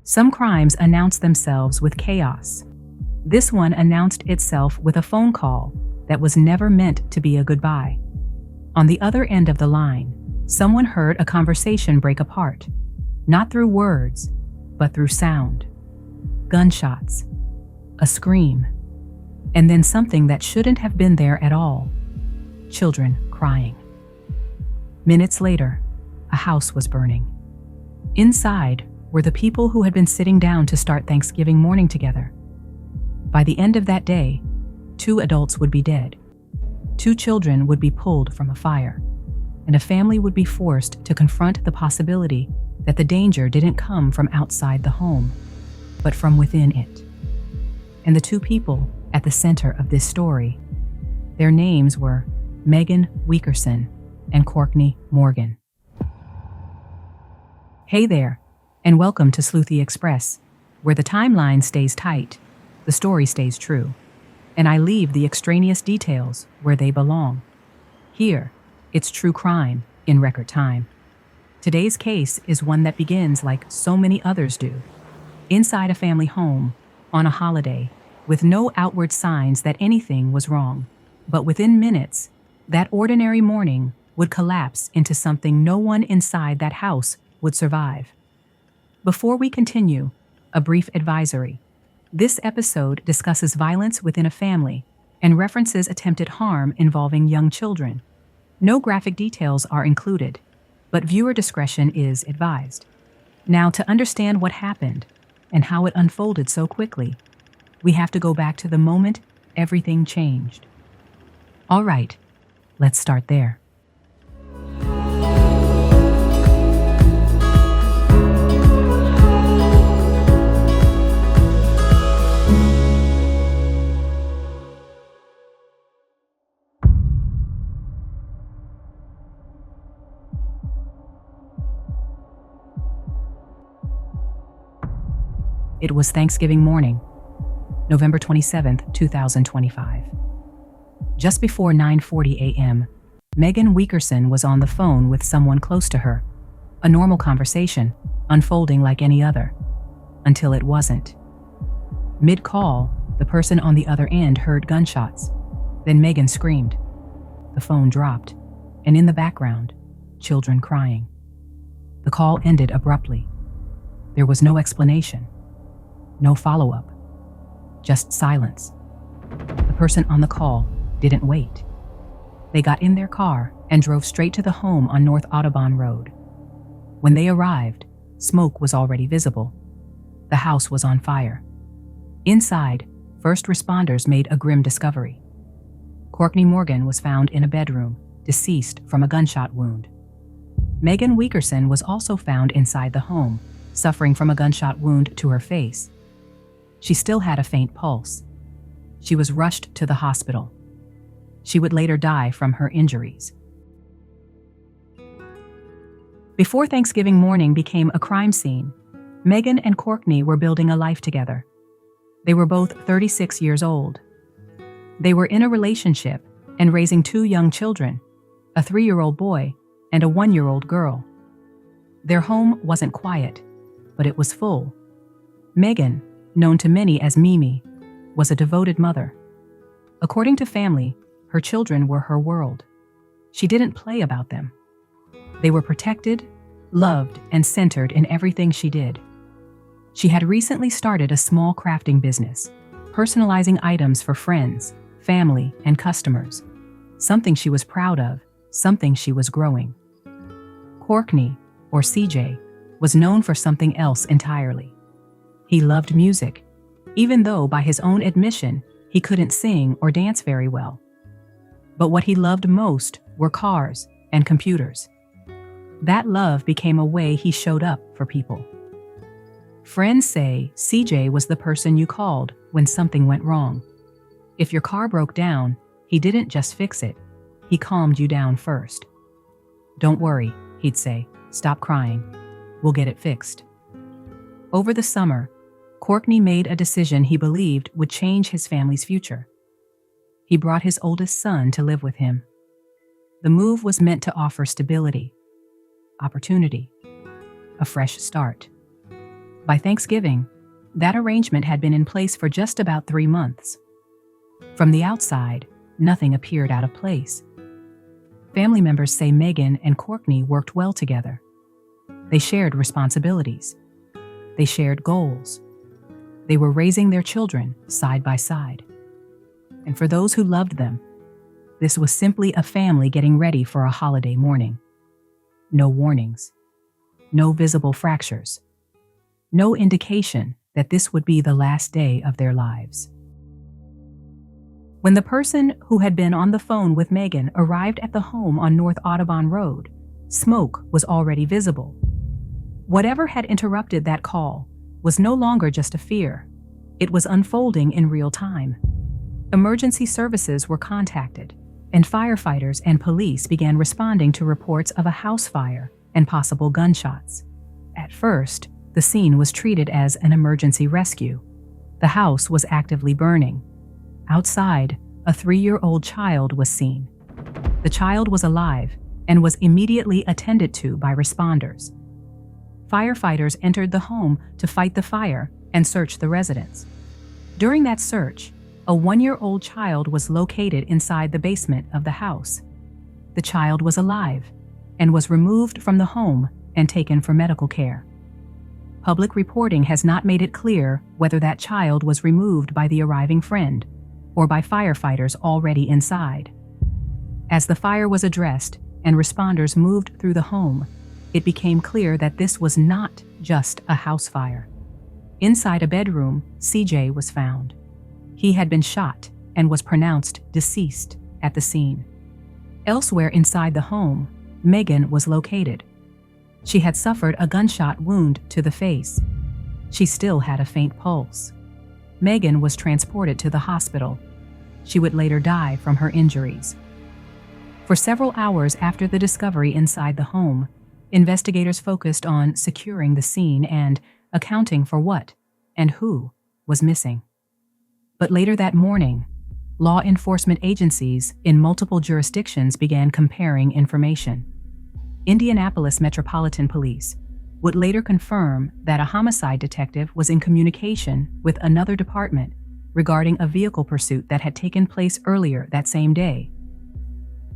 Some crimes announce themselves with chaos. This one announced itself with a phone call that was never meant to be a goodbye. On the other end of the line, someone heard a conversation break apart, not through words, but through sound. Gunshots, a scream, and then something that shouldn't have been there at all. Children crying. Minutes later, a house was burning. Inside were the people who had been sitting down to start Thanksgiving morning together. By the end of that day, 2 adults would be dead. 2 children would be pulled from a fire, and a family would be forced to confront the possibility that the danger didn't come from outside the home, but from within it. And the 2 people at the center of this story, their names were Megan Wickerson and Courtney Morgan. Hey there, and welcome to Sleuthy Express, where the timeline stays tight, the story stays true, and I leave the extraneous details where they belong. Here, it's true crime in record time. Today's case is one that begins like so many others do, inside a family home, on a holiday, with no outward signs that anything was wrong. But within minutes, that ordinary morning would collapse into something no one inside that house would survive. Before we continue, a brief advisory. This episode discusses violence within a family and references attempted harm involving young children. No graphic details are included, but viewer discretion is advised. Now, to understand what happened and how it unfolded so quickly, we have to go back to the moment everything changed. All right, let's start there. It was Thanksgiving morning, November 27th, 2025. Just before 9:40 a.m., Megan Wickerson was on the phone with someone close to her, a normal conversation, unfolding like any other, until it wasn't. Mid-call, the person on the other end heard gunshots. Then Megan screamed. The phone dropped, and in the background, children crying. The call ended abruptly. There was no explanation. No follow-up, just silence. The person on the call didn't wait. They got in their car and drove straight to the home on North Audubon Road. When they arrived, smoke was already visible. The house was on fire. Inside, first responders made a grim discovery. Courtney Morgan was found in a bedroom, deceased from a gunshot wound. Megan Wickerson was also found inside the home, suffering from a gunshot wound to her face. She still had a faint pulse. She was rushed to the hospital. She would later die from her injuries. Before Thanksgiving morning became a crime scene, Megan and Courtney were building a life together. They were both 36 years old. They were in a relationship and raising 2 young children, a 3-year-old boy and a 1-year-old girl. Their home wasn't quiet, but it was full. Megan, known to many as Mimi, was a devoted mother. According to family, her children were her world. She didn't play about them. They were protected, loved, and centered in everything she did. She had recently started a small crafting business, personalizing items for friends, family, and customers. Something she was proud of, something she was growing. Courtney, or CJ, was known for something else entirely. He loved music, even though by his own admission, he couldn't sing or dance very well. But what he loved most were cars and computers. That love became a way he showed up for people. Friends say CJ was the person you called when something went wrong. If your car broke down, he didn't just fix it, he calmed you down first. "Don't worry," he'd say, "stop crying. We'll get it fixed." Over the summer, Courtney made a decision he believed would change his family's future. He brought his oldest son to live with him. The move was meant to offer stability, opportunity, a fresh start. By Thanksgiving, that arrangement had been in place for just about 3 months. From the outside, nothing appeared out of place. Family members say Megan and Courtney worked well together. They shared responsibilities. They shared goals. They were raising their children side by side. And for those who loved them, this was simply a family getting ready for a holiday morning. No warnings. No visible fractures. No indication that this would be the last day of their lives. When the person who had been on the phone with Megan arrived at the home on North Audubon Road, smoke was already visible. Whatever had interrupted that call was no longer just a fear. It was unfolding in real time. Emergency services were contacted, and firefighters and police began responding to reports of a house fire and possible gunshots. At first, the scene was treated as an emergency rescue. The house was actively burning. Outside, a 3-year-old child was seen. The child was alive and was immediately attended to by responders. Firefighters entered the home to fight the fire and search the residence. During that search, a 1-year-old child was located inside the basement of the house. The child was alive and was removed from the home and taken for medical care. Public reporting has not made it clear whether that child was removed by the arriving friend or by firefighters already inside. As the fire was addressed and responders moved through the home, it became clear that this was not just a house fire. Inside a bedroom, CJ was found. He had been shot and was pronounced deceased at the scene. Elsewhere inside the home, Megan was located. She had suffered a gunshot wound to the face. She still had a faint pulse. Megan was transported to the hospital. She would later die from her injuries. For several hours after the discovery inside the home, investigators focused on securing the scene and accounting for what and who was missing. But later that morning, law enforcement agencies in multiple jurisdictions began comparing information. Indianapolis Metropolitan Police would later confirm that a homicide detective was in communication with another department regarding a vehicle pursuit that had taken place earlier that same day.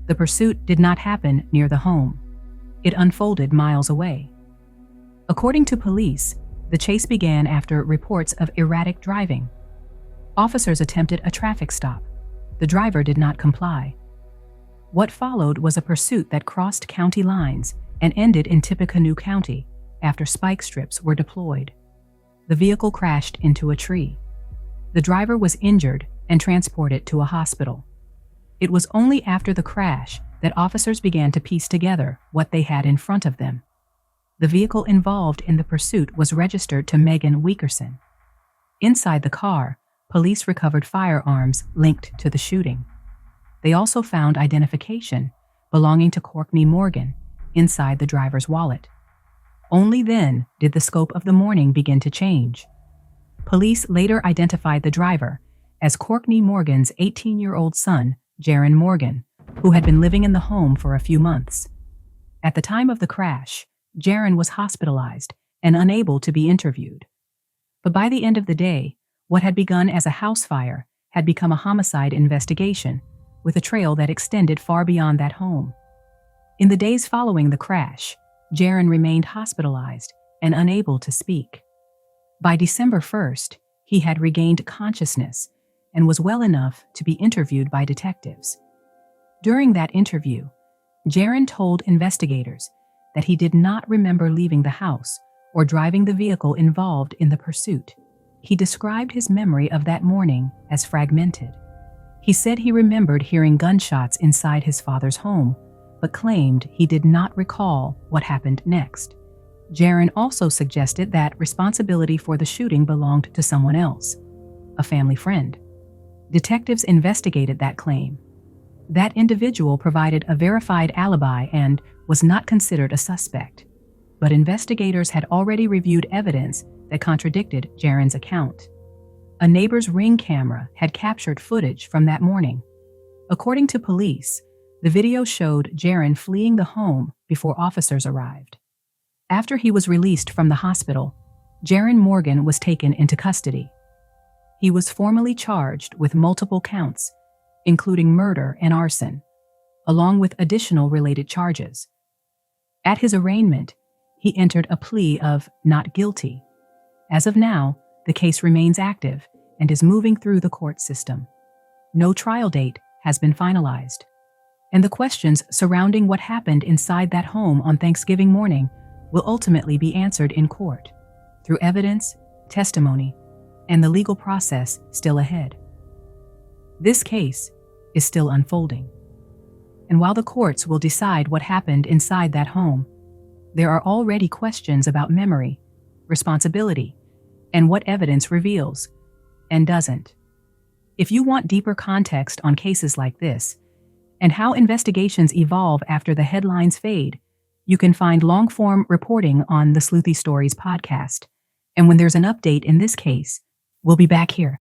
The pursuit did not happen near the home. It unfolded miles away. According to police, the chase began after reports of erratic driving. Officers attempted a traffic stop. The driver did not comply. What followed was a pursuit that crossed county lines and ended in Tippecanoe County after spike strips were deployed. The vehicle crashed into a tree. The driver was injured and transported to a hospital. It was only after the crash that officers began to piece together what they had in front of them. The vehicle involved in the pursuit was registered to Megan Weakerson. Inside the car, police recovered firearms linked to the shooting. They also found identification belonging to Courtney Morgan inside the driver's wallet. Only then did the scope of the morning begin to change. Police later identified the driver as Courtney Morgan's 18-year-old son, Jaron Morgan, who had been living in the home for a few months. At the time of the crash, Jaron was hospitalized and unable to be interviewed. But by the end of the day, what had begun as a house fire had become a homicide investigation with a trail that extended far beyond that home. In the days following the crash, Jaron remained hospitalized and unable to speak. By December 1st, he had regained consciousness and was well enough to be interviewed by detectives. During that interview, Jaron told investigators that he did not remember leaving the house or driving the vehicle involved in the pursuit. He described his memory of that morning as fragmented. He said he remembered hearing gunshots inside his father's home, but claimed he did not recall what happened next. Jaron also suggested that responsibility for the shooting belonged to someone else, a family friend. Detectives investigated that claim. That individual provided a verified alibi and was not considered a suspect, but investigators had already reviewed evidence that contradicted Jaron's account. A neighbor's Ring camera had captured footage from that morning. According to police, the video showed Jaron fleeing the home before officers arrived. After he was released from the hospital, Jaron Morgan was taken into custody. He was formally charged with multiple counts, including murder and arson, along with additional related charges. At his arraignment, he entered a plea of not guilty. As of now, the case remains active and is moving through the court system. No trial date has been finalized, and the questions surrounding what happened inside that home on Thanksgiving morning will ultimately be answered in court, through evidence, testimony, and the legal process still ahead. This case is still unfolding. And while the courts will decide what happened inside that home, there are already questions about memory, responsibility, and what evidence reveals and doesn't. If you want deeper context on cases like this, and how investigations evolve after the headlines fade, you can find long-form reporting on the Sleuthy Stories podcast. And when there's an update in this case, we'll be back here